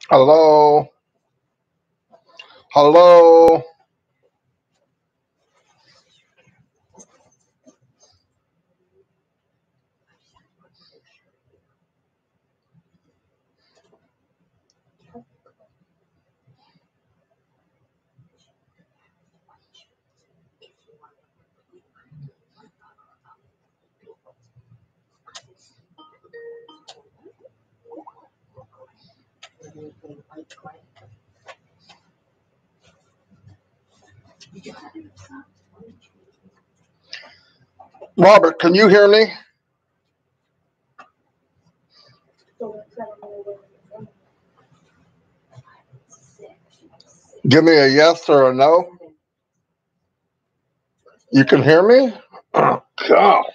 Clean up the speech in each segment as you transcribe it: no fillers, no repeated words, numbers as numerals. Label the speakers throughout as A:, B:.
A: Hello? Hello? Robert, can you hear me? Give me a yes or a no. You can hear me? Oh, God.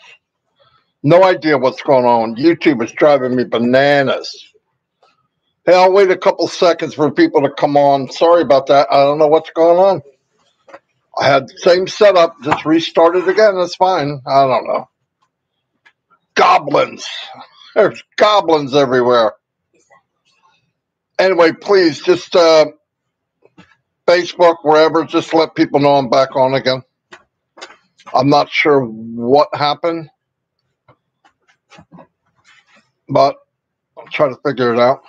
A: No idea what's going on. YouTube is driving me bananas. Hey, I'll wait a couple seconds for people to come on. Sorry about that. I don't know what's going on. I had the same setup, just restarted again. That's fine. I don't know. Goblins. There's goblins everywhere. Anyway, please, just Facebook, wherever, just let people know I'm back on again. I'm not sure what happened, but I'll try to figure it out.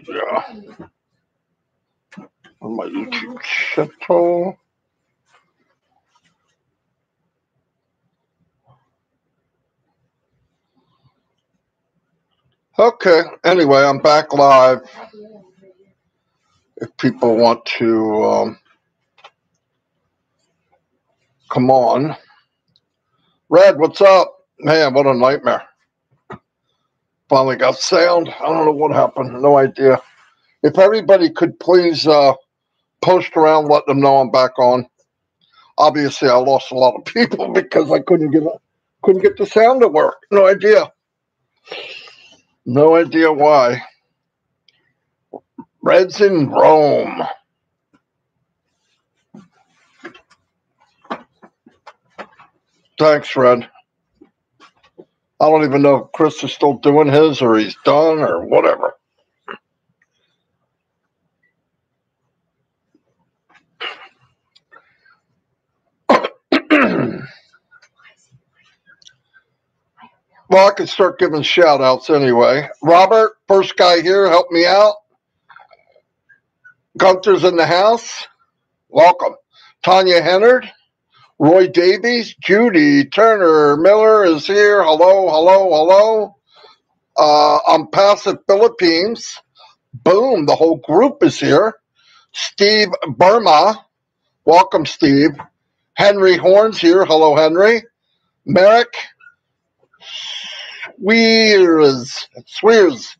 A: Yeah. On my YouTube channel. Okay, anyway, I'm back live. If people want to come on. Red, what's up? Man, what a nightmare. Finally got sound. I don't know what happened. No idea. If everybody could please post around, let them know I'm back on. Obviously, I lost a lot of people because I couldn't get the sound to work. No idea. No idea why. Red's in Rome. Thanks, Red. I don't even know if Chris is still doing his or he's done or whatever. Well, I can start giving shout outs anyway. Robert, first guy here, help me out. Gunther's in the house. Welcome. Tanya Hennard, Roy Davies, Judy Turner Miller is here. Hello, hello, hello. ONPASSIVE Philippines. Boom, the whole group is here. Steve Burma. Welcome, Steve. Henry Horn's here. Hello, Henry. Merrick Swears.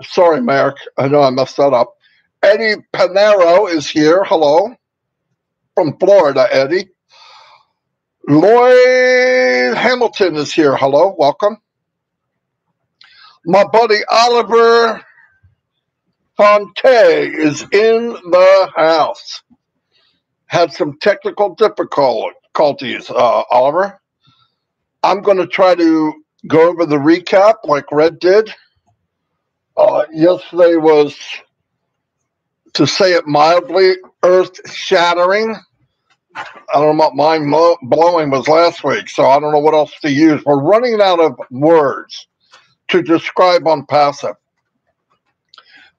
A: Sorry, Merrick. I know I messed that up. Eddie Panero is here. Hello. From Florida, Eddie. Lloyd Hamilton is here. Hello. Welcome. My buddy Oliver Fonte is in the house. Had some technical difficulties, Oliver. I'm going to try to go over the recap like Red did. Yesterday was, to say it mildly, earth-shattering. I don't know what mind-blowing was last week, so I don't know what else to use. We're running out of words to describe ONPASSIVE.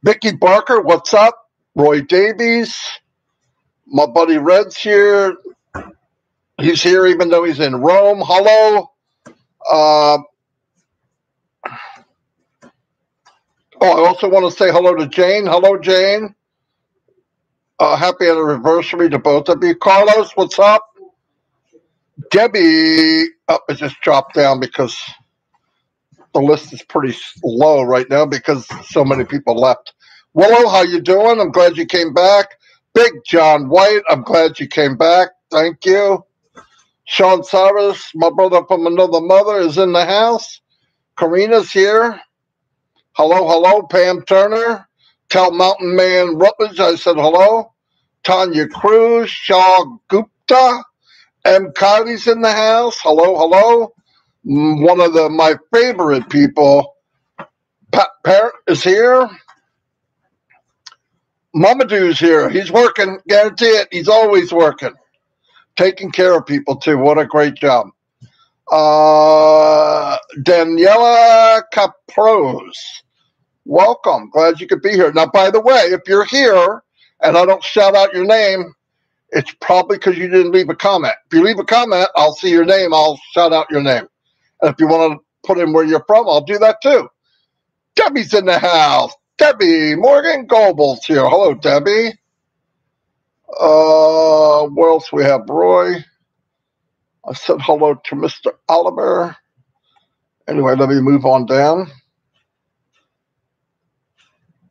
A: Vicky Barker, what's up? Roy Davies. My buddy Red's here. He's here even though he's in Rome. Hello. I also want to say hello to Jane. Hello, Jane. Happy anniversary to both of you. Carlos, what's up? Debbie, it just dropped down because the list is pretty low right now because so many people left. Willow, how you doing? I'm glad you came back. Big John White, I'm glad you came back. Thank you. Sean Cyrus, my brother from another mother, is in the house. Karina's here. Hello, hello. Pam Turner. Tell Mountain Man Rutledge I said hello. Tanya Cruz, Shaw Gupta, M. Kylie's in the house. Hello, hello. One of my favorite people, Pat Parrott, is here. Mamadou's here. He's working. Guarantee it. He's always working. Taking care of people, too. What a great job. Daniela Capros. Welcome. Glad you could be here. Now, by the way, if you're here and I don't shout out your name, it's probably because you didn't leave a comment. If you leave a comment, I'll see your name. I'll shout out your name. And if you want to put in where you're from, I'll do that too. Debbie's in the house. Debbie Morgan Goebel's here. Hello, Debbie. What else we have? Roy. I said hello to Mr. Oliver. Anyway, let me move on down.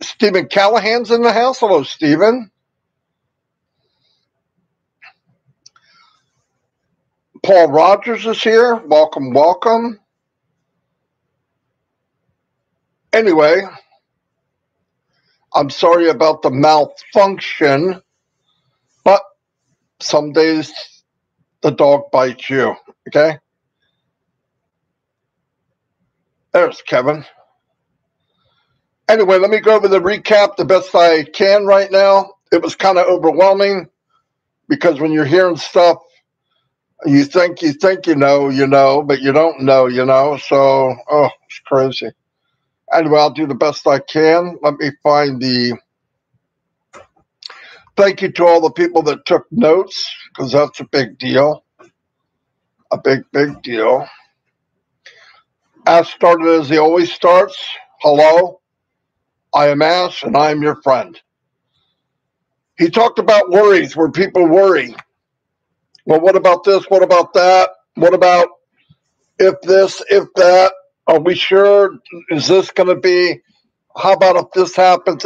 A: Stephen Callahan's in the house. Hello, Stephen. Paul Rogers is here. Welcome, welcome. Anyway, I'm sorry about the malfunction, but some days the dog bites you, okay? There's Kevin. Anyway, let me go over the recap the best I can right now. It was kind of overwhelming because when you're hearing stuff, you think you know, but you don't know, So, it's crazy. Anyway, I'll do the best I can. Let me find thank you to all the people that took notes, because that's a big deal. A big, big deal. Ash started as he always starts. Hello, I am Ash, and I am your friend. He talked about worries, where people worry. Well, what about this? What about that? What about if this, if that? Are we sure? Is this going to be? How about if this happens?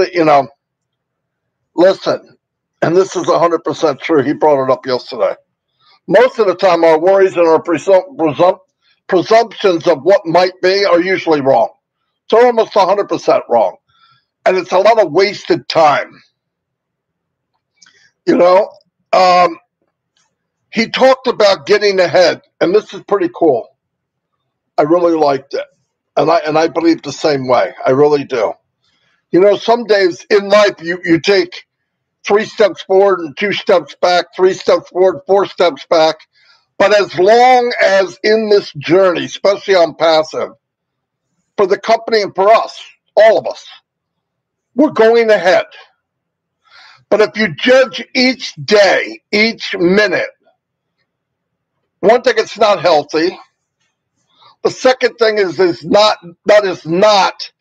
A: Listen, and this is 100% true. He brought it up yesterday. Most of the time, our worries and our presumptions of what might be are usually wrong. It's almost 100% wrong. And it's a lot of wasted time. He talked about getting ahead, and this is pretty cool. I really liked it. And I believe the same way. I really do. Some days in life, you take 3 steps forward and 2 steps back, 3 steps forward, 4 steps back. But as long as in this journey, especially on passive, for the company and for us, all of us, we're going ahead. But if you judge each day, each minute, one thing, it's not healthy. The second thing is that is not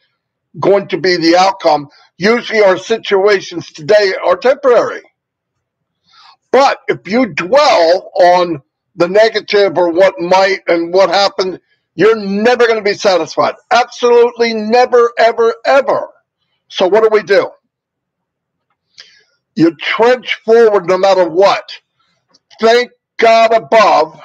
A: going to be the outcome. Usually our situations today are temporary. But if you dwell on the negative or what might and what happened, you're never going to be satisfied. Absolutely never, ever, ever. So what do? You trudge forward no matter what. Thank God above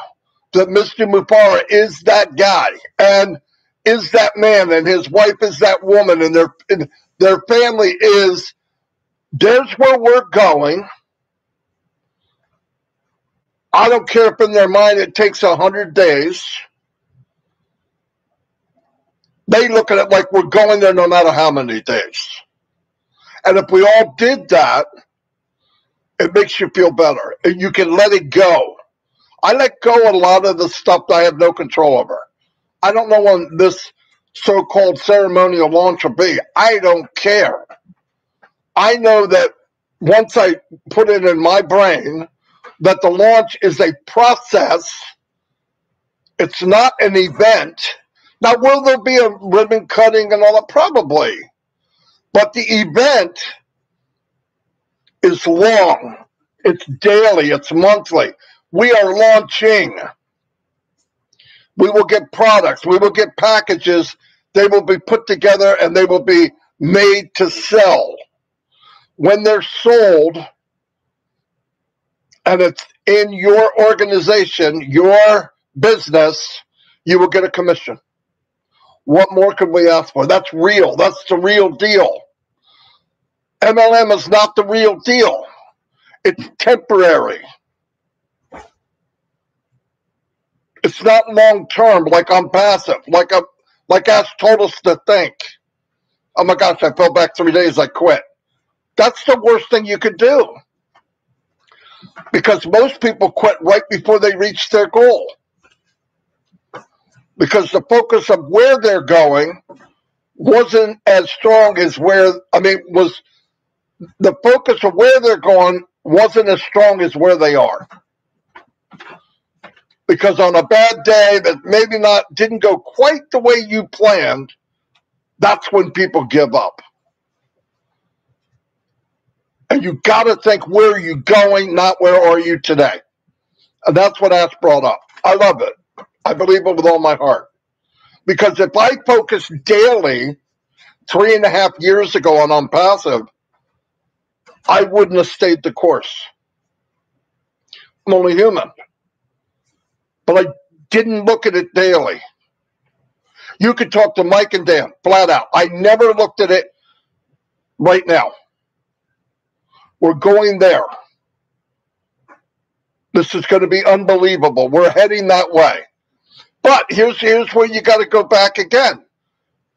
A: that Mr. Mufara is that guy and is that man, and his wife is that woman, and their family is. There's where we're going. I don't care if in their mind it takes 100 days. They look at it like we're going there no matter how many days. And if we all did that, it makes you feel better. You can let it go. I let go of a lot of the stuff that I have no control over. I don't know when this so-called ceremonial launch will be. I don't care. I know that once I put it in my brain that the launch is a process, it's not an event. Now, will there be a ribbon cutting and all that? Probably. But the event is long. It's daily. It's monthly. We are launching. We will get products. We will get packages. They will be put together and they will be made to sell. When they're sold and it's in your organization, your business, you will get a commission. What more could we ask for? That's real. That's the real deal. MLM is not the real deal. It's temporary. It's not long-term like I'm passive, like Ash told us to think. Oh my gosh, I fell back 3 days, I quit. That's the worst thing you could do. Because most people quit right before they reach their goal. Because the focus of where they're going wasn't as strong as the focus of where they're going wasn't as strong as where they are. Because on a bad day that maybe didn't go quite the way you planned, that's when people give up. And you got to think, where are you going, not where are you today? And that's what Ash brought up. I love it. I believe it with all my heart. Because if I focused daily 3.5 years ago on ONPASSIVE, I wouldn't have stayed the course. I'm only human. But I didn't look at it daily. You could talk to Mike and Dan, flat out. I never looked at it right now. We're going there. This is going to be unbelievable. We're heading that way. But here's where you got to go back again.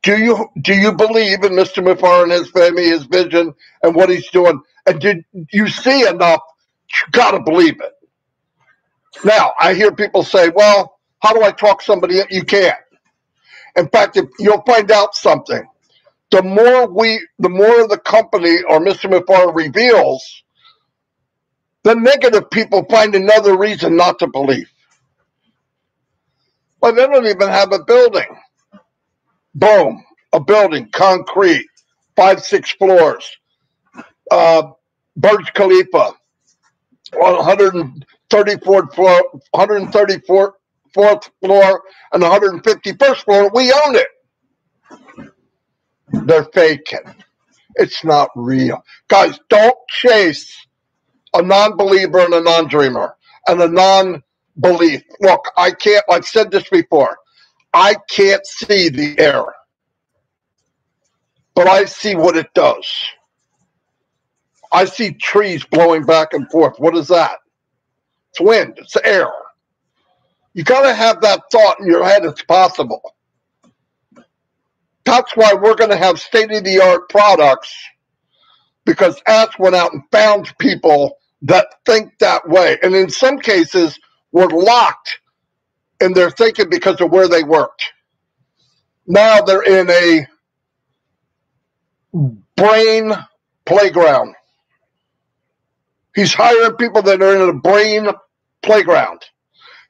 A: Do you believe in Mr. Mufareh and his family, his vision, and what he's doing? And did you see enough? You got to believe it. Now, I hear people say, well, how do I talk somebody? You can't. In fact, if you'll find out something. The more the company or Mr. Mufareh reveals, the negative people find another reason not to believe. But they don't even have a building. Boom, a building, concrete, 5-6 floors, Burj Khalifa, 134th floor, 134th floor, and 151st floor. We own it. They're faking. It's not real. Guys, don't chase a non-believer and a non-dreamer and a non-belief. Look, I've said this before. I can't see the air, but I see what it does. I see trees blowing back and forth. What is that? It's wind. It's air. You got to have that thought in your head. It's possible. That's why we're going to have state-of-the-art products, because Ash went out and found people that think that way. And in some cases, were locked in their thinking because of where they worked. Now they're in a brain playground. He's hiring people that are in a brain playground.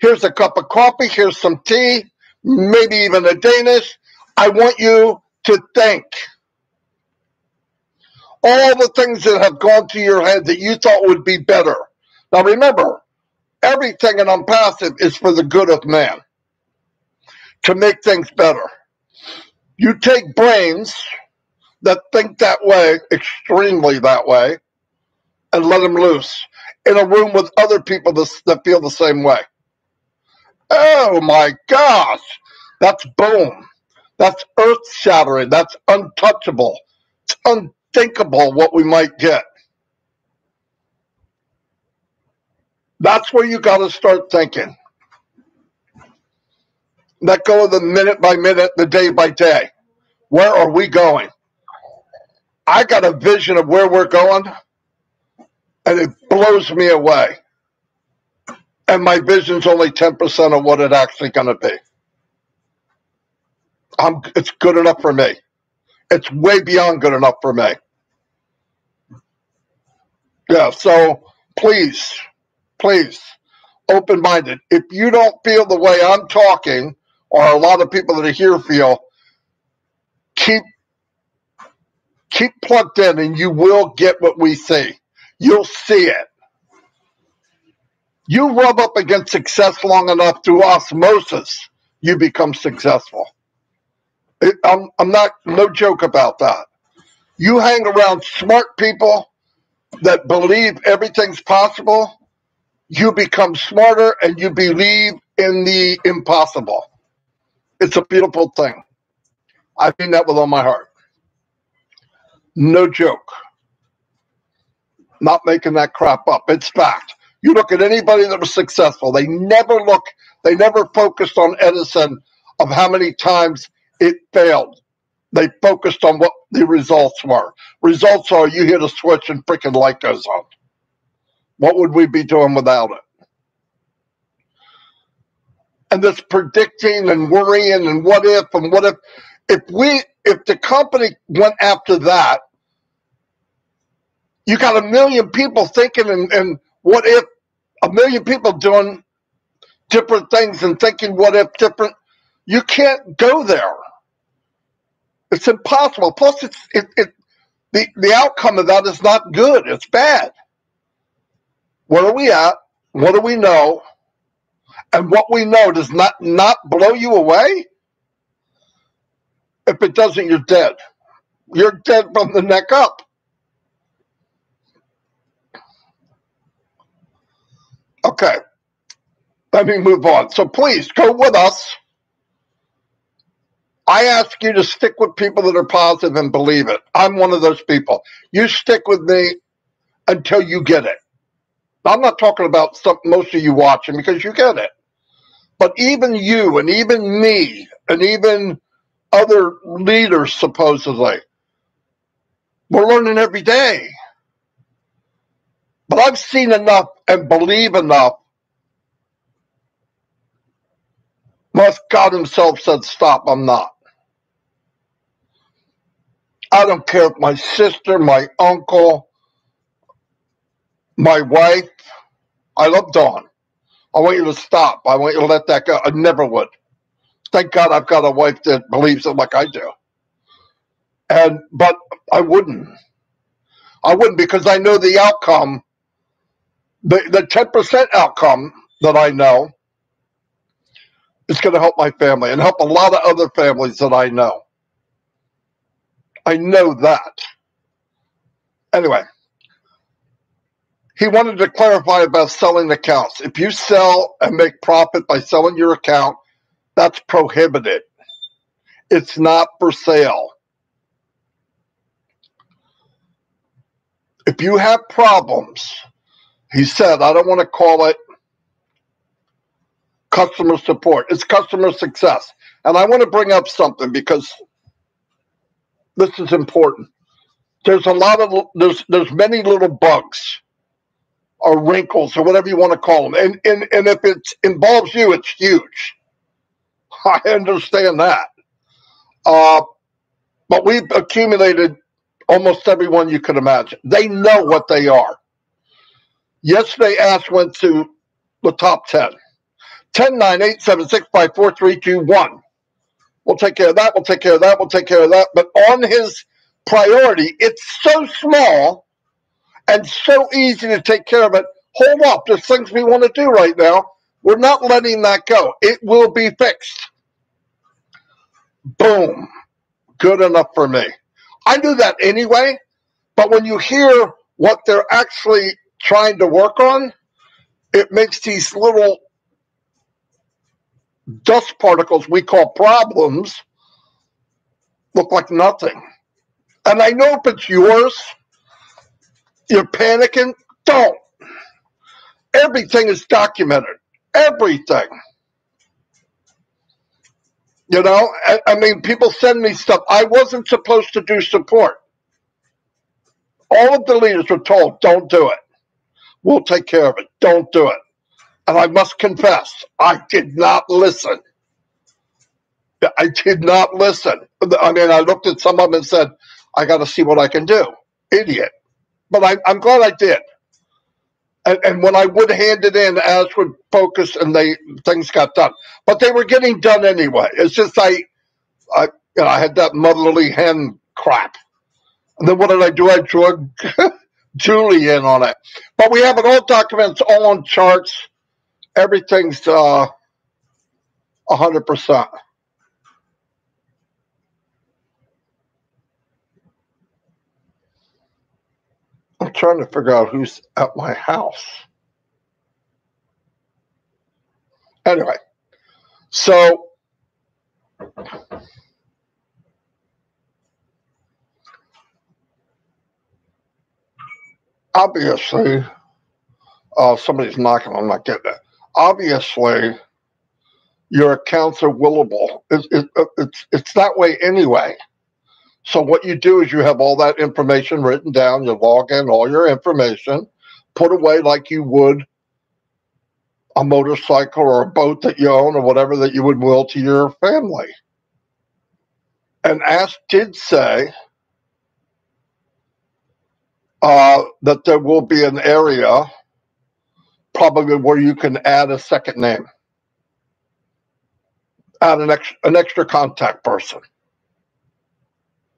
A: Here's a cup of coffee. Here's some tea, maybe even a Danish. I want you to think. All the things that have gone to your head that you thought would be better. Now remember, everything in ONPASSIVE is for the good of man, to make things better. You take brains that think that way, extremely that way, and let them loose in a room with other people that feel the same way. Oh my gosh, that's boom. That's earth-shattering. That's untouchable. It's unthinkable what we might get. That's where you got to start thinking. Let go of the minute by minute, the day by day. Where are we going? I got a vision of where we're going, and it blows me away. And my vision's only 10% of what it's actually going to be. It's good enough for me. It's way beyond good enough for me. Yeah, so please, open-minded. If you don't feel the way I'm talking, or a lot of people that are here feel, keep plugged in and you will get what we see. You'll see it. You rub up against success long enough through osmosis, you become successful. I'm not, no joke about that. You hang around smart people that believe everything's possible, you become smarter and you believe in the impossible. It's a beautiful thing. I mean that with all my heart. No joke. Not making that crap up. It's fact. You look at anybody that was successful, they never They never focused on Edison of how many times it failed. They focused on what the results were. Results are you hit a switch and freaking light goes on. What would we be doing without it? And this predicting and worrying and what if, if the company went after that, you got a million people thinking and what if, a million people doing different things and thinking what if different. You can't go there. It's impossible. Plus, the outcome of that is not good. It's bad. Where are we at? What do we know? And what we know does not blow you away? If it doesn't, you're dead. You're dead from the neck up. Okay. Let me move on. So please go with us. I ask you to stick with people that are positive and believe it. I'm one of those people. You stick with me until you get it. I'm not talking about most of you watching because you get it. But even you and even me and even other leaders, supposedly, we're learning every day. But I've seen enough and believe enough. Unless God himself said, stop, I'm not. I don't care if my sister, my uncle, my wife, I love Dawn. I want you to stop. I want you to let that go. I never would. Thank God I've got a wife that believes it like I do. But I wouldn't. I wouldn't because I know the outcome, the 10% outcome that I know is going to help my family and help a lot of other families that I know. I know that. Anyway, he wanted to clarify about selling accounts. If you sell and make profit by selling your account, that's prohibited. It's not for sale. If you have problems, he said, I don't want to call it customer support. It's customer success. And I want to bring up something because this is important. There's there's many little bugs or wrinkles or whatever you want to call them. And if it involves you, it's huge. I understand that. But we've accumulated almost everyone you could imagine. They know what they are. Yesterday, Ash went to the top 10. 10, 9, 8, 7, 6, 5, 4, 3, 2, 1. We'll take care of that. We'll take care of that. We'll take care of that. But on his priority, it's so small and so easy to take care of it. Hold up. There's things we want to do right now. We're not letting that go. It will be fixed. Boom. Good enough for me. I knew that anyway, but when you hear what they're actually trying to work on, it makes these little dust particles we call problems look like nothing. And I know if it's yours, you're panicking. Don't. Everything is documented. Everything. You know, I mean, people send me stuff. I wasn't supposed to do support. All of the leaders were told, don't do it. We'll take care of it. Don't do it. And I must confess, I did not listen. I did not listen. I mean, I looked at some of them and said, I got to see what I can do. Idiot. But I'm glad I did. And when I would hand it in, Ash would focus and things got done. But they were getting done anyway. It's just I had that motherly hen crap. And then what did I do? I drug Julie in on it. But we have it all documented, all on charts. Everything's 100%. I'm trying to figure out who's at my house. Anyway, so obviously, somebody's knocking. I'm not getting it. Obviously, Your accounts are willable. It's that way anyway. So what you do is you have all that information written down. You log in all your information, put away like you would a motorcycle or a boat that you own or whatever that you would will to your family. And Ash did say that there will be an area probably where you can add a second name, add an extra contact person,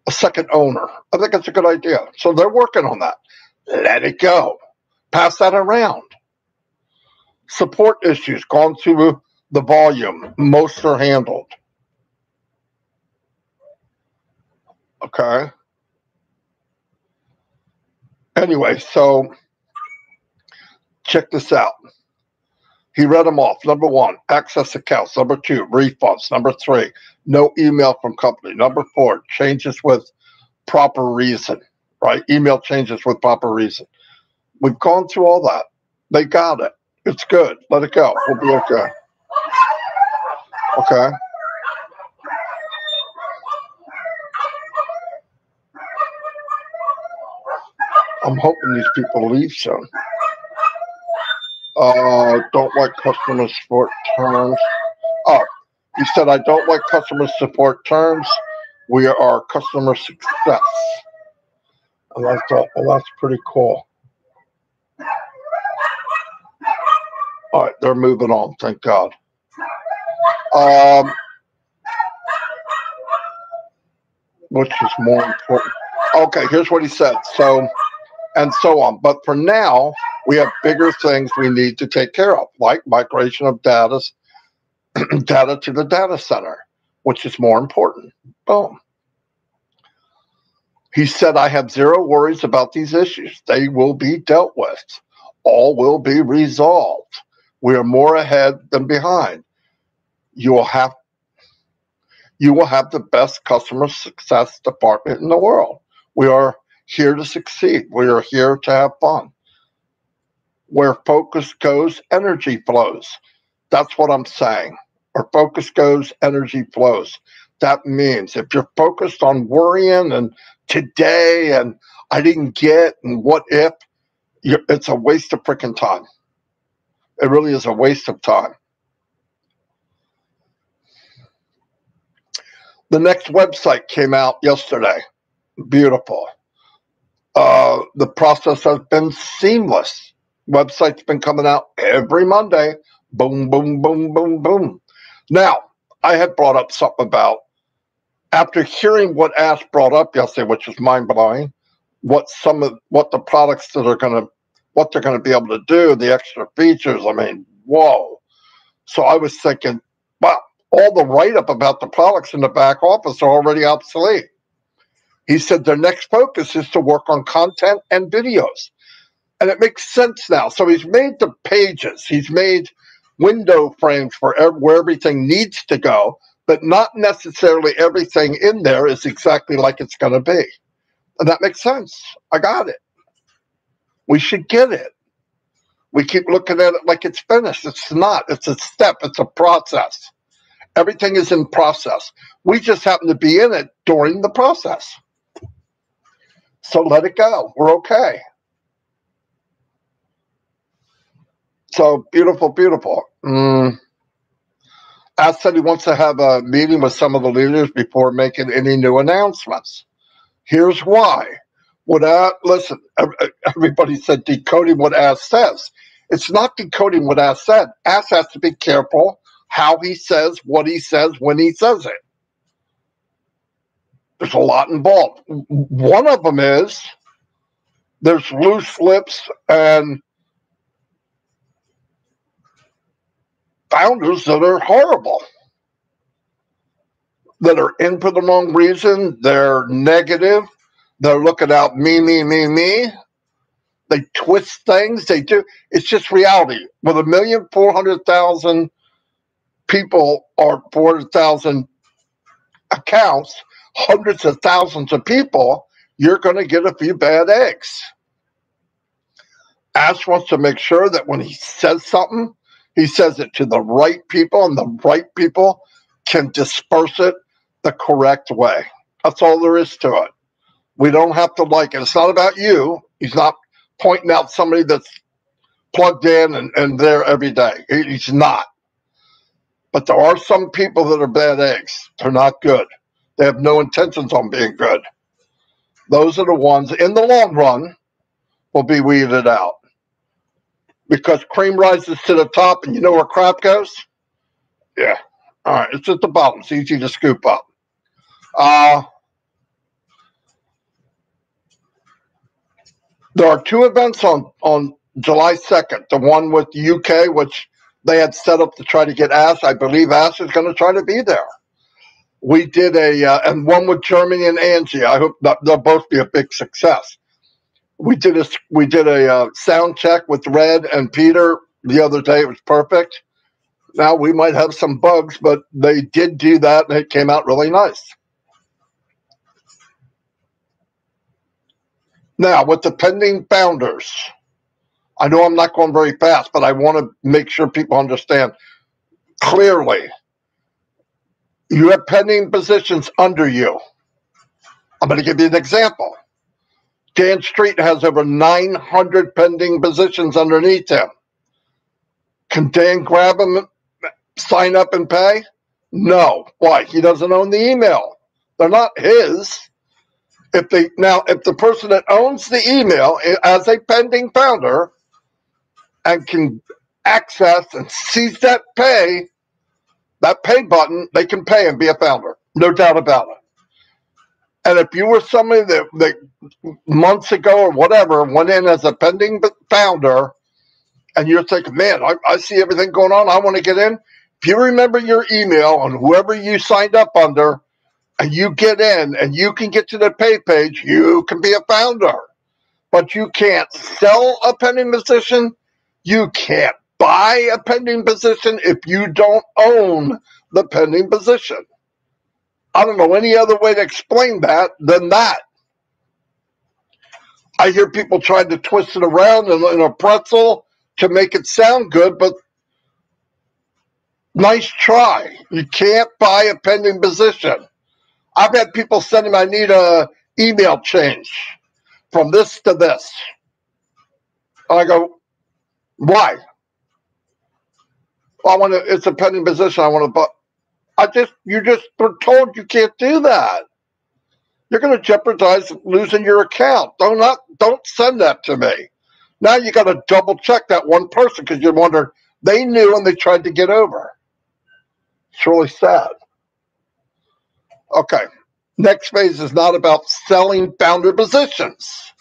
A: a second owner. I think it's a good idea. So they're working on that. Let it go. Pass that around. Support issues, gone through the volume. Most are handled. Okay. Anyway, so check this out. He read them off. Number 1, access accounts. Number 2, refunds. Number 3, no email from company. Number 4, changes with proper reason, right? Email changes with proper reason. We've gone through all that. They got it. It's good. Let it go. We'll be okay. Okay. I'm hoping these people leave soon. Don't like customer support terms. Oh, he said, I don't like customer support terms. We are customer success. And I thought, well, that's pretty cool. All right, they're moving on, thank God. Which is more important. Okay, here's what he said. So, and so on. But for now, we have bigger things we need to take care of, like migration of data to the data center, which is more important. Boom. He said, I have zero worries about these issues. They will be dealt with. All will be resolved. We are more ahead than behind. You will have the best customer success department in the world. We are here to succeed. We are here to have fun. Where focus goes, energy flows. That's what I'm saying. Where focus goes, energy flows. That means if you're focused on worrying and today and I didn't get and what if, it's a waste of freaking time. It really is a waste of time. The next website came out yesterday. Beautiful. The process has been seamless. Website's been coming out every Monday. Boom, boom, boom, boom, boom. Now, I had brought up something about, after hearing what Ash brought up yesterday, which was mind-blowing, what the products that are going to, what they're going to be able to do, the extra features. I mean, whoa. So I was thinking, wow, all the write-up about the products in the back office are already obsolete. He said their next focus is to work on content and videos. And it makes sense now. So he's made the pages. He's made window frames for where everything needs to go, but not necessarily everything in there is exactly like it's going to be. And that makes sense. I got it. We should get it. We keep looking at it like it's finished. It's not. It's a step. It's a process. Everything is in process. We just happen to be in it during the process. So let it go. We're okay. So beautiful, beautiful. Ash said he wants to have a meeting with some of the leaders before making any new announcements. Here's why. Listen, everybody said decoding what Ash says. It's not decoding what Ash said. Ash has to be careful how he says, what he says, when he says it. There's a lot involved. One of them is there's loose lips and founders that are horrible, that are in for the wrong reason. They're negative. They're looking out me, me, me, me. They twist things. They do. It's just reality. With 1,400,000 people or 400,000 accounts, hundreds of thousands of people, you're going to get a few bad eggs. Ash wants to make sure that when he says something, He says it to the right people, and the right people can disperse it the correct way. That's all there is to it. We don't have to like it. It's not about you. He's not pointing out somebody that's plugged in and there every day. He's not. But there are some people that are bad eggs. They're not good. They have no intentions on being good. Those are the ones, in the long run, will be weeded out. Because cream rises to the top, and you know where crap goes? Yeah. All right. It's at the bottom. It's easy to scoop up. There are two events on July 2nd. The one with the UK, which they had set up to try to get Ash. I believe Ash is going to try to be there. We did and one with Germany and Angie. I hope that they'll both be a big success. We did a sound check with Red and Peter the other day. It was perfect. Now we might have some bugs, but they did do that, and it came out really nice. Now, with the pending founders, I know I'm not going very fast, but I want to make sure people understand clearly. You have pending positions under you. I'm going to give you an example. Dan Street has over 900 pending positions underneath him. Can Dan grab them, sign up, and pay? No. Why? He doesn't own the email. They're not his. If the person that owns the email as a pending founder and can access and sees that pay button, they can pay and be a founder. No doubt about it. And if you were somebody that months ago or whatever went in as a pending founder and you're thinking, man, I see everything going on, I want to get in. If you remember your email and whoever you signed up under and you get in and you can get to the pay page, you can be a founder. But you can't sell a pending position. You can't buy a pending position if you don't own the pending position. I don't know any other way to explain that than that. I hear people trying to twist it around in a pretzel to make it sound good, but nice try. You can't buy a pending position. I've had people sending me, I need a email change from this to this. And I go, why? Well, it's a pending position. I want to buy. You just were told you can't do that. You're going to jeopardize losing your account. Don't send that to me. Now you got to double check that one person because you're wondering, they knew and they tried to get over. It's really sad. Okay. Next phase is not about selling founder positions.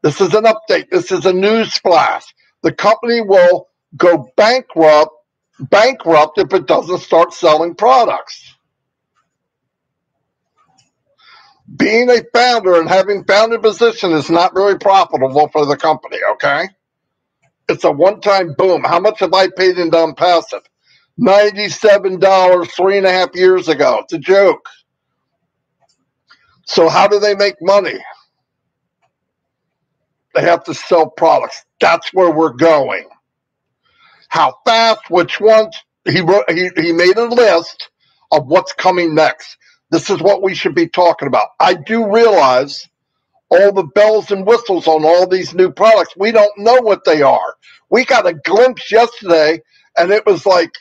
A: This is an update. This is a news flash. The company will go bankrupt if it doesn't start selling products. Being a founder and having founder position is not very profitable for the company, okay? It's a one-time boom. How much have I paid in ONPASSIVE? $97 3.5 years ago. It's a joke. So how do they make money? They have to sell products. That's where we're going. How fast, which ones? He made a list of what's coming next. This is what we should be talking about. I do realize all the bells and whistles on all these new products, we don't know what they are. We got a glimpse yesterday, and it was like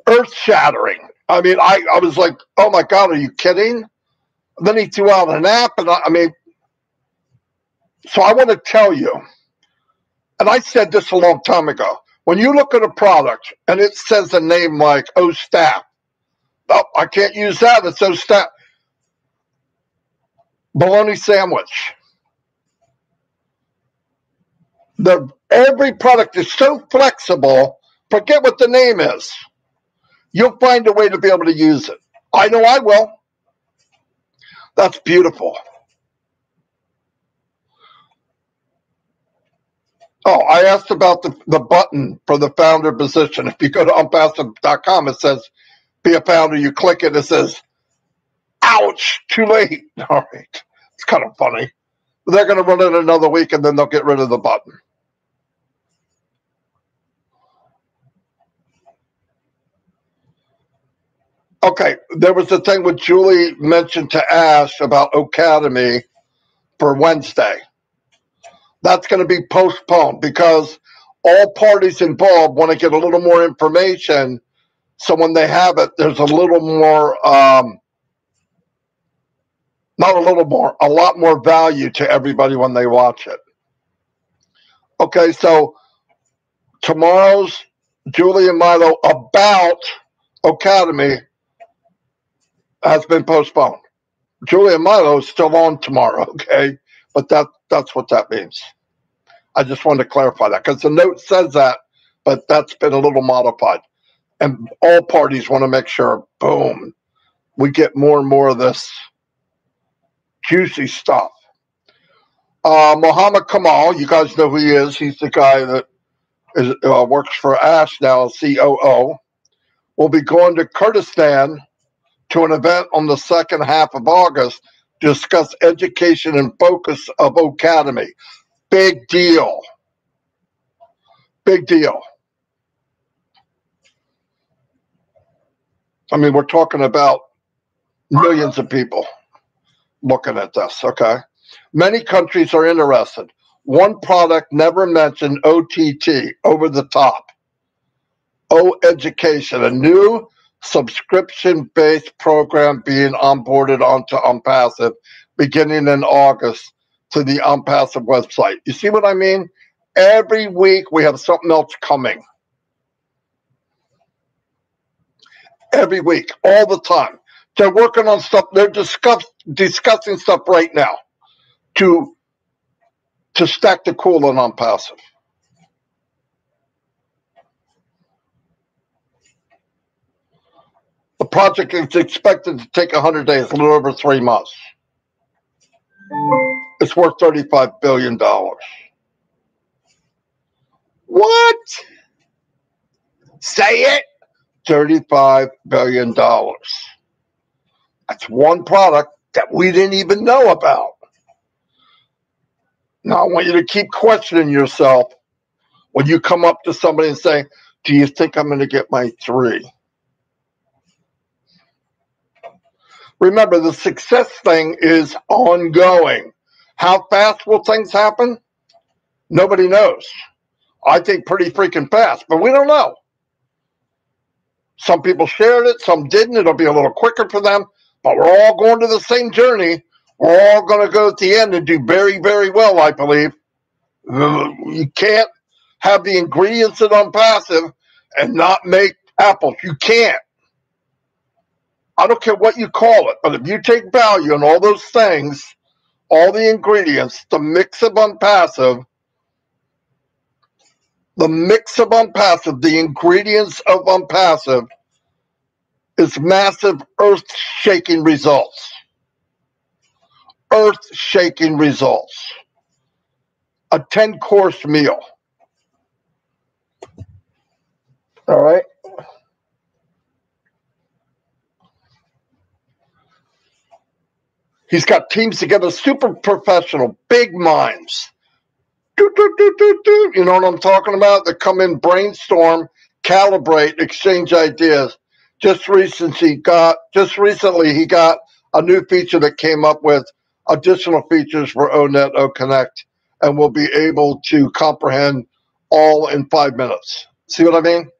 A: earth-shattering. I mean, I was like, oh, my God, are you kidding? And then he threw out an app, and so I want to tell you, and I said this a long time ago, when you look at a product and it says a name like O-Staff, oh, I can't use that, it's O-Staff. Bologna sandwich. Every product is so flexible, forget what the name is. You'll find a way to be able to use it. I know I will. That's beautiful. Oh, I asked about the button for the founder position. If you go to ONPASSIVE.com, it says, be a founder. You click it, it says, ouch, too late. All right. It's kind of funny. They're going to run it another week, and then they'll get rid of the button. Okay, there was the thing with Julie mentioned to Ash about Academy for Wednesday. That's going to be postponed because all parties involved want to get a little more information. So when they have it, there's a little more, not a little more, a lot more value to everybody when they watch it. Okay, so tomorrow's Julie and Milo about Academy has been postponed. Julie and Milo is still on tomorrow, okay? But that's what that means. I just wanted to clarify that because the note says that, but that's been a little modified. And all parties want to make sure, boom, we get more and more of this juicy stuff. Mohammed Kamal, you guys know who he is. He's the guy that works for Ash now, COO. Will be going to Kurdistan to an event on the second half of August to discuss education and focus of Academy. Big deal. Big deal. I mean, we're talking about millions of people looking at this, okay? Many countries are interested. One product never mentioned, OTT, over the top. O-Education, a new subscription-based program being onboarded onto ONPASSIVE beginning in August to the ONPASSIVE website. You see what I mean? Every week we have something else coming. Every week, all the time. They're working on stuff. They're discussing stuff right now to stack the cool on ONPASSIVE. The project is expected to take 100 days, a little over 3 months. It's worth $35 billion. What? Say it. $35 billion. That's one product that we didn't even know about. Now, I want you to keep questioning yourself when you come up to somebody and say, do you think I'm going to get my 3? Remember, the success thing is ongoing. How fast will things happen? Nobody knows. I think pretty freaking fast, but we don't know. Some people shared it, some didn't. It'll be a little quicker for them, but we're all going to the same journey. We're all going to go at the end and do very, very well, I believe. You can't have the ingredients in ONPASSIVE and not make apples. You can't. I don't care what you call it, but if you take value in all those things, all the ingredients, the mix of ONPASSIVE, the ingredients of ONPASSIVE is massive earth-shaking results. Earth-shaking results. A 10-course meal. All right? He's got teams together, super professional, big minds. You know what I'm talking about? They come in, brainstorm, calibrate, exchange ideas. Just recently, he got a new feature that came up with additional features for ONET, OConnect, and will be able to comprehend all in 5 minutes. See what I mean?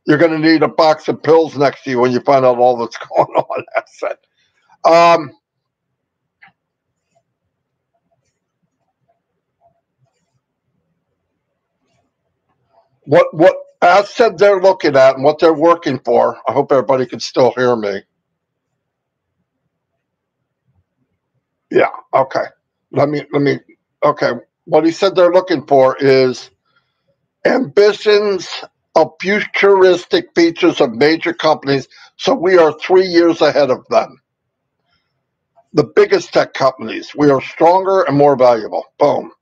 A: You're going to need a box of pills next to you when you find out all that's going on. That's it. What Ash said they're looking at and what they're working for, I hope everybody can still hear me. Yeah, okay. Okay. What he said they're looking for is ambitions of futuristic features of major companies, so we are 3 years ahead of them. The biggest tech companies, we are stronger and more valuable. Boom.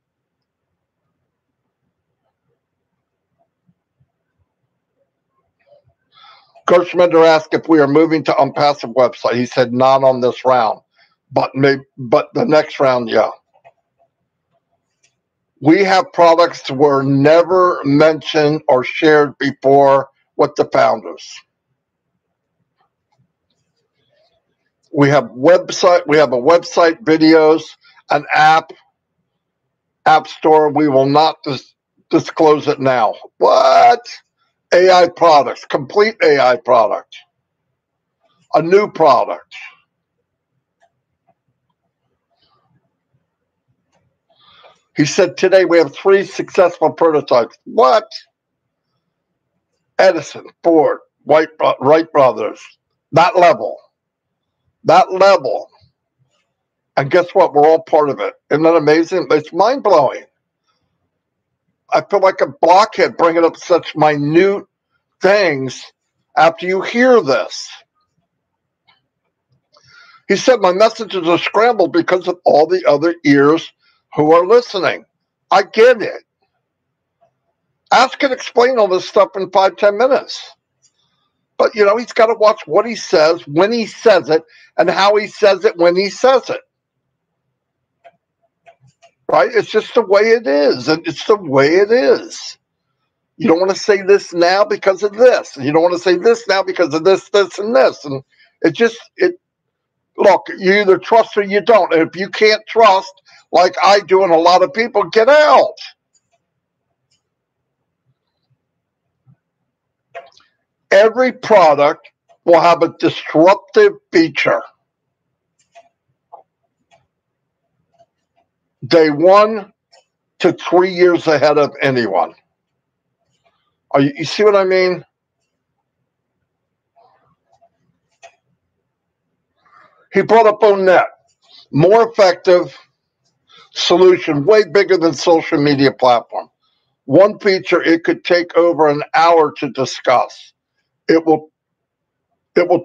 A: Gershmender asked if we are moving to ONPASSIVE website. He said not on this round, but the next round, yeah. We have products that were never mentioned or shared before with the founders. We have a website, videos, an app store. We will not disclose it now. What? AI products, complete AI product, a new product. He said today we have 3 successful prototypes. What? Edison, Ford, Wright brothers, that level. And guess what? We're all part of it. Isn't that amazing? It's mind-blowing. I feel like a blockhead bringing up such minute things after you hear this. He said my messages are scrambled because of all the other ears who are listening. I get it. Ask and explain all this stuff in 5-10 minutes. But, you know, he's got to watch what he says, when he says it, and how he says it when he says it. Right? It's just the way it is. And it's the way it is. You don't want to say this now because of this. You don't want to say this now because of this, this, and this. And look, you either trust or you don't. And if you can't trust, like I do and a lot of people, get out. Every product will have a disruptive feature. Day 1 to 3 years ahead of anyone. You see what I mean? He brought up ONNet. More effective solution, way bigger than social media platform. One feature it could take over an hour to discuss. It will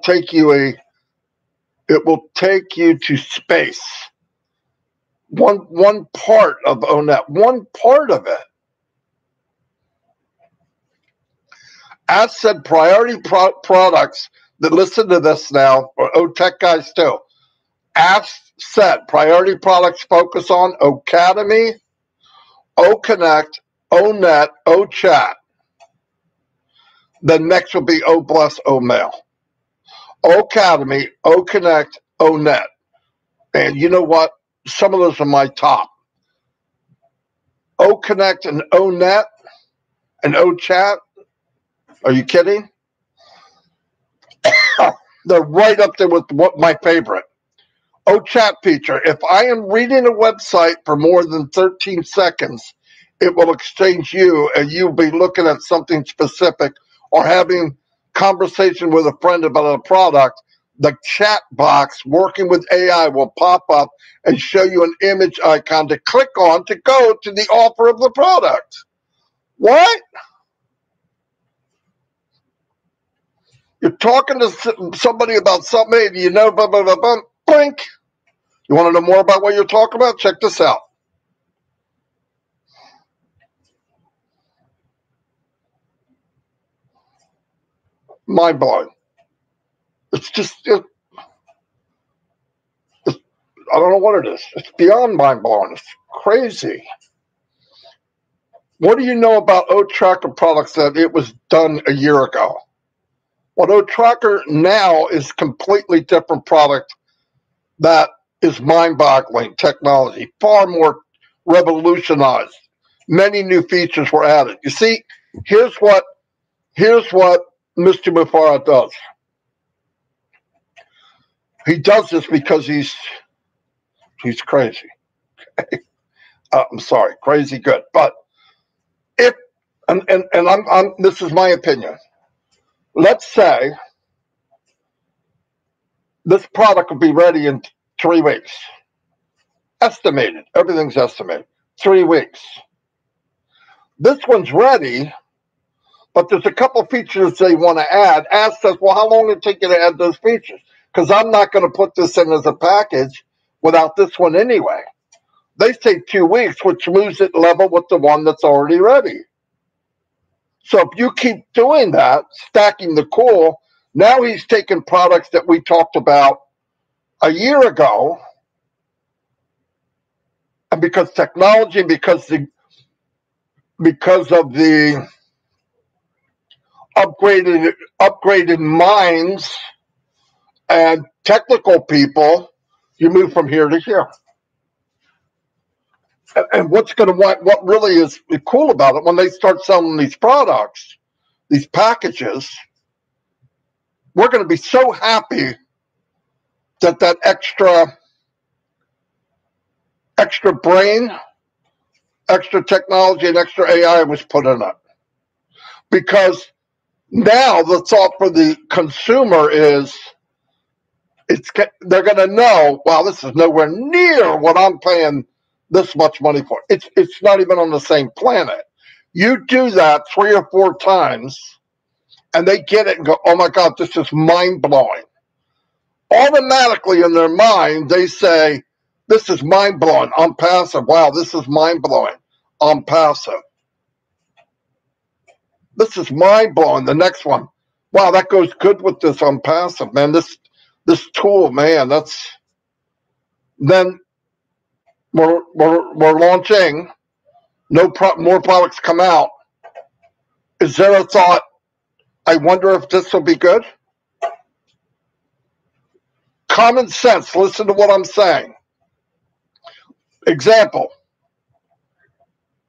A: take you to space. One part of ONNet, one part of it. As said, priority products that listen to this now, or tech guys too. As said, priority products focus on Academy, OConnect, ONNet, OChat. Then next will be OBless, OMail. Academy, OConnect, ONNet. And you know what? Some of those are my top. OConnect and ONNet and OChat. Are you kidding? They're right up there with my favorite. OChat feature. If I am reading a website for more than 13 seconds, it will exchange you and you'll be looking at something specific or having conversation with a friend about a product. The chat box working with AI will pop up and show you an image icon to click on to go to the offer of the product. What? You're talking to somebody about something, and you know, blah, blah, blah, blah, blink. You want to know more about what you're talking about? Check this out. Mind blowing. It's just, I don't know what it is. It's beyond mind blowing. It's crazy. What do you know about O-Tracker products that it was done a year ago? What O-Tracker now is completely different product that is mind-boggling technology, far more revolutionized. Many new features were added. You see, here's what Mr. Mufareh does. He does this because he's crazy. I'm sorry, crazy good. But if and I'm this is my opinion. Let's say this product will be ready in 3 weeks. Estimated. Everything's estimated. 3 weeks. This one's ready, but there's a couple features they want to add. Ask us, well, how long did it take you to add those features? Because I'm not going to put this in as a package without this one anyway. They say 2 weeks, which moves it level with the one that's already ready. So if you keep doing that, stacking the core, now he's taking products that we talked about a year ago, and because technology, because of the upgraded minds and technical people, you move from here to here. And what really is cool about it, when they start selling these products, these packages, we're going to be so happy that extra brain, extra technology, and extra AI was put in it. Because now the thought for the consumer is, they're going to know, wow, this is nowhere near what I'm paying this much money for. It's not even on the same planet. You do that 3 or 4 times, and they get it and go, oh my God, this is mind-blowing. Automatically in their mind, they say, this is mind-blowing. I'm passive. Wow, this is mind-blowing. I'm passive. This is mind-blowing. The next one, wow, that goes good with this. I'm passive, man. This tool, man, then we're launching. More products come out. Is there a thought, I wonder if this will be good? Common sense. Listen to what I'm saying. Example,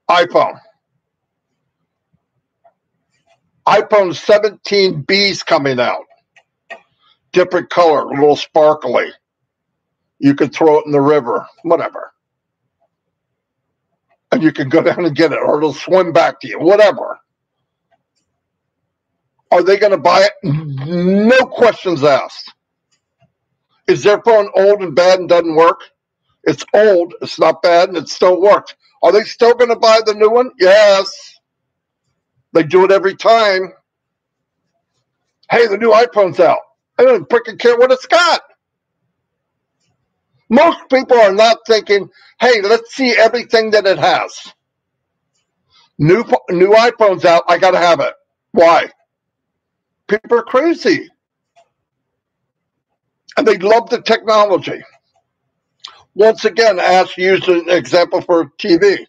A: iPhone 17B's coming out. Different color, a little sparkly. You could throw it in the river, whatever. And you can go down and get it, or it'll swim back to you, whatever. Are they going to buy it? No questions asked. Is their phone old and bad and doesn't work? It's old, it's not bad, and it still works. Are they still going to buy the new one? Yes. They do it every time. Hey, the new iPhone's out. I don't freaking care what it's got. Most people are not thinking, hey, let's see everything that it has. New iPhone's out, I got to have it. Why? People are crazy. And they love the technology. Once again, Ash used an example for TV.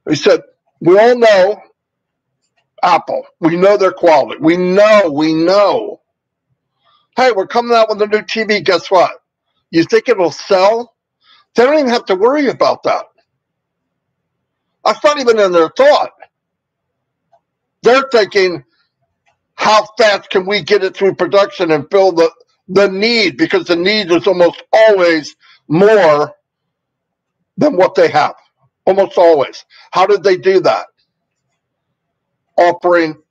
A: He said, we all know Apple. We know their quality. We know. Hey, we're coming out with a new TV. Guess what? You think it'll sell? They don't even have to worry about that. That's not even in their thought. They're thinking, how fast can we get it through production and fill the need? Because the need is almost always more than what they have. Almost always. How did they do that? Offering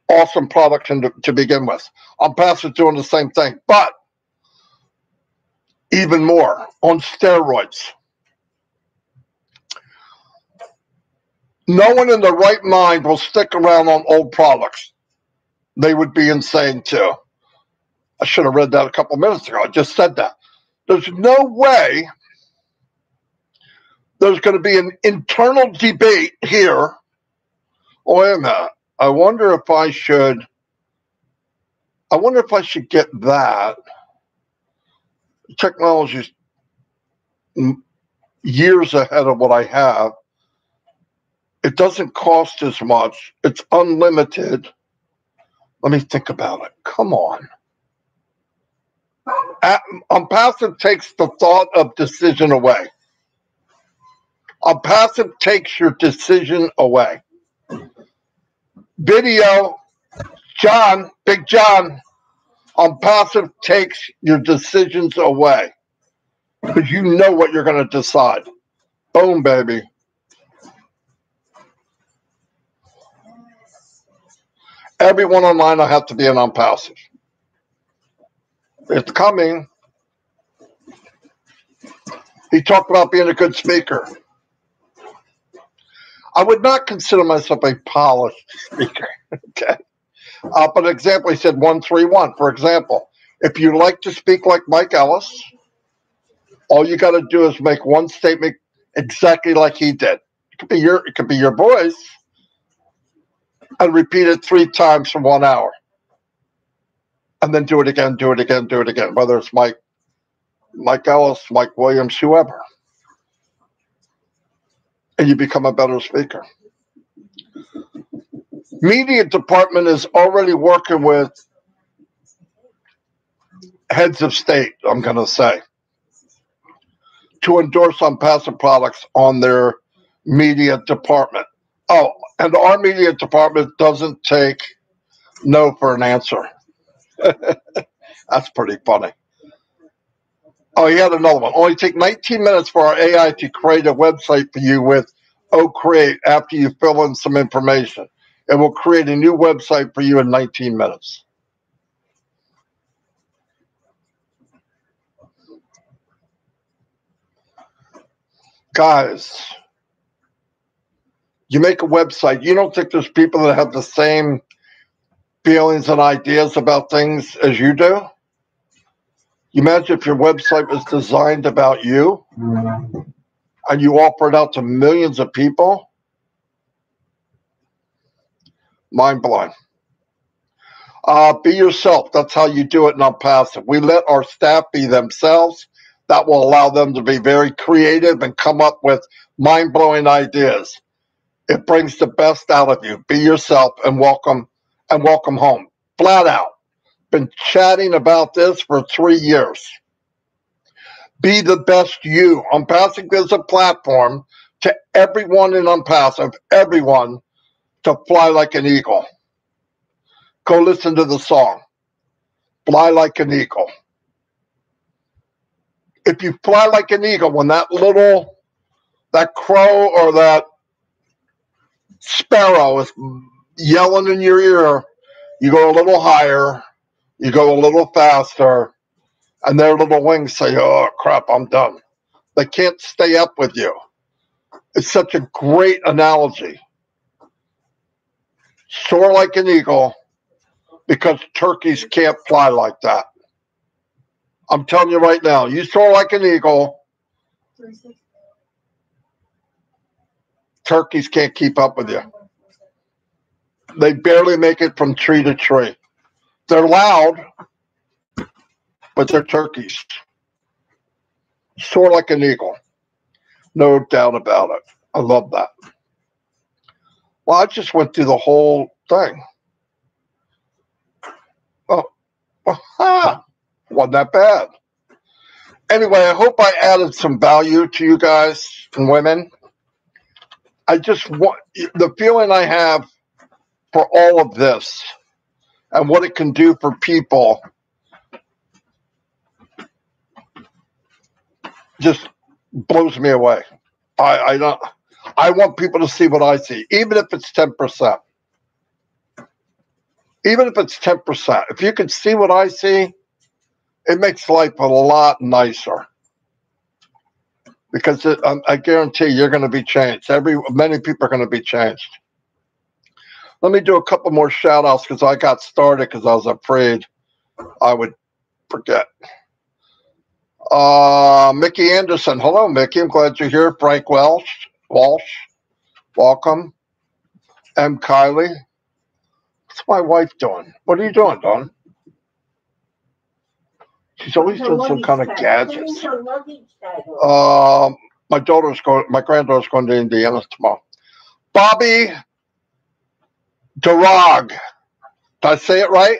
A: awesome products to begin with. ONPASSIVE doing the same thing, but even more on steroids. No one in their right mind will stick around on old products. They would be insane too. I should have read that a couple minutes ago. I just said that. There's no way there's going to be an internal debate here. Oh, wait a minute. I wonder if I should get that. Technology's years ahead of what I have. It doesn't cost as much. It's unlimited. Let me think about it. Come on. ONPASSIVE takes the thought of decision away. ONPASSIVE takes your decision away. Video, John, Big John, ONPASSIVE takes your decisions away because you know what you're going to decide. Boom, baby. Everyone online will have to be an ONPASSIVE. It's coming. He talked about being a good speaker. I would not consider myself a polished speaker. Okay. But an example, he said 131. For example, if you like to speak like Mike Ellis, all you got to do is make one statement exactly like he did. It could be your voice, and repeat it 3 times for 1 hour. And then do it again, do it again, do it again. Whether it's Mike Ellis, Mike Williams, whoever. And you become a better speaker. Media department is already working with heads of state, I'm going to say, to endorse ONPASSIVE products on their media department. Oh, and our media department doesn't take no for an answer. That's pretty funny. Oh, he had another one. Only take 19 minutes for our AI to create a website for you with Create after you fill in some information. It will create a new website for you in 19 minutes. Guys, you make a website. You don't think there's people that have the same feelings and ideas about things as you do? You imagine if your website was designed about you and you offer it out to millions of people? Mind blowing. Be yourself. That's how you do it in ONPASSIVE. We let our staff be themselves. That will allow them to be very creative and come up with mind-blowing ideas. It brings the best out of you. Be yourself and welcome home. Flat out. Been chatting about this for 3 years. Be the best you. ONPASSIVE is a platform to everyone in ONPASSIVE, everyone, to fly like an eagle. Go listen to the song, Fly Like an Eagle. If you fly like an eagle, when that crow or that sparrow is yelling in your ear, you go a little higher, you go a little faster, and their little wings say, oh, crap, I'm done. They can't stay up with you. It's such a great analogy. Soar like an eagle, because turkeys can't fly like that. I'm telling you right now, you soar like an eagle, turkeys can't keep up with you. They barely make it from tree to tree. They're loud, but they're turkeys. Soar like an eagle. No doubt about it. I love that. Well, I just went through the whole thing. Wasn't that bad. Anyway, I hope I added some value to you guys and women. I just want the feeling I have for all of this and what it can do for people just blows me away. I want people to see what I see, even if it's 10%. Even if it's 10%. If you can see what I see, it makes life a lot nicer. Because I guarantee you're going to be changed. Many people are going to be changed. Let me do a couple more shout outs because I got started because I was afraid I would forget. Mickey Anderson. Hello, Mickey. I'm glad you're here. Frank Walsh. Welcome. M. Kylie. What's my wife doing? What are you doing, Dawn? She's always doing some kind of gadgets. My granddaughter's going to Indiana tomorrow. Bobby Darag. Did I say it right?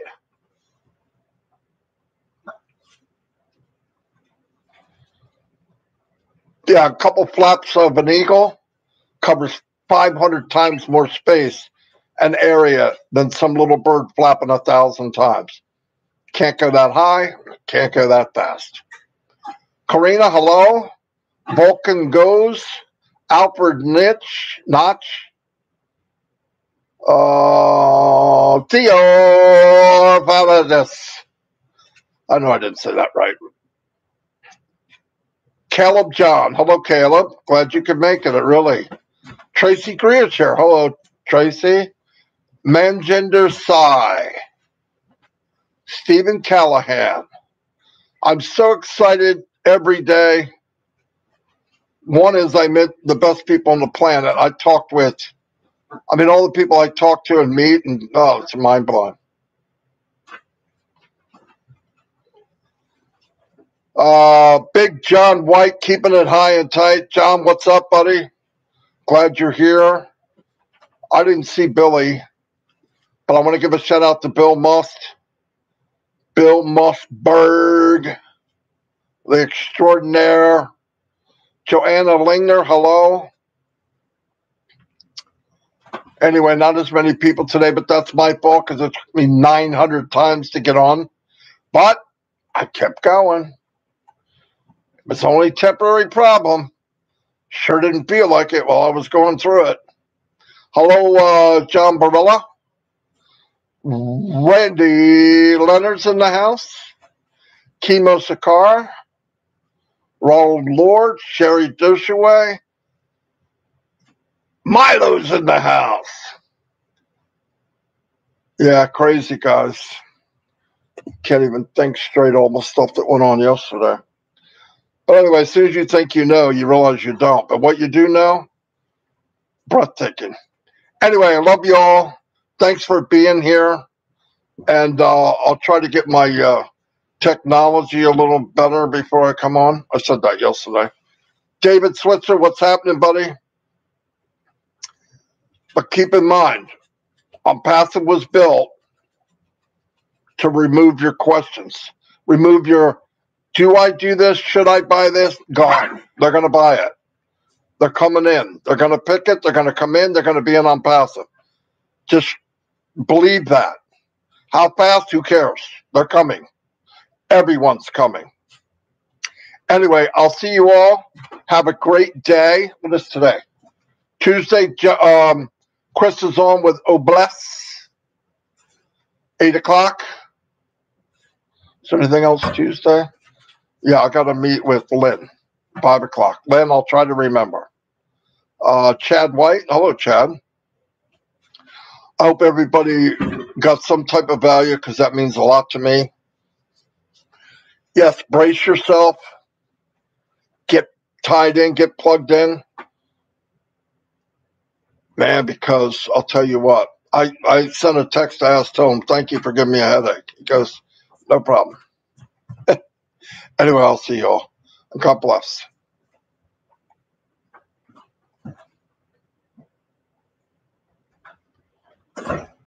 A: Yeah, a couple flaps of an eagle covers 500 times more space and area than some little bird flapping 1,000 times. Can't go that high, can't go that fast. Karina, hello. Vulcan goes. Alfred Notch. Theo Valadez. I know I didn't say that right. Caleb John. Hello, Caleb. Glad you could make it, really. Tracy Greer's here. Hello, Tracy. Manjinder Sai. Stephen Callahan. I'm so excited every day. One is I met the best people on the planet. All the people I talk to and meet, and it's mind-blowing. Big John White, keeping it high and tight. John, what's up, buddy? Glad you're here. I didn't see Billy. But I want to give a shout out to Bill Musberg, the extraordinaire. Joanna Lingner, hello. Anyway, not as many people today, but that's my fault because it took me 900 times to get on. But I kept going. It's only a temporary problem. Sure didn't feel like it while I was going through it. Hello, John Barilla. Randy Leonard's in the house. Kimo Sakar. Ronald Lord. Sherry Dushaway. Milo's in the house. Yeah, crazy guys. Can't even think straight all the stuff that went on yesterday. But anyway, as soon as you think you know, you realize you don't. But what you do know, breathtaking. Anyway, I love you all. Thanks for being here. And I'll try to get my technology a little better before I come on. I said that yesterday. David Switzer, what's happening, buddy? But keep in mind, ONPASSIVE was built to remove your questions. Remove your, do I do this? Should I buy this? Gone. They're going to buy it. They're coming in. They're going to pick it. They're going to come in. They're going to be in ONPASSIVE. Just believe that. How fast? Who cares? They're coming. Everyone's coming. Anyway, I'll see you all. Have a great day. What is today? Tuesday. Chris is on with Obless. 8 o'clock. Is there anything else Tuesday? Yeah, I got to meet with Lynn. 5 o'clock. Lynn, I'll try to remember. Chad White. Hello, Chad. I hope everybody got some type of value because that means a lot to me. Yes, brace yourself. Get tied in. Get plugged in. Man, because I'll tell you what. I sent a text to ask him, thank you for giving me a headache. He goes, no problem. Anyway, I'll see you all. God bless.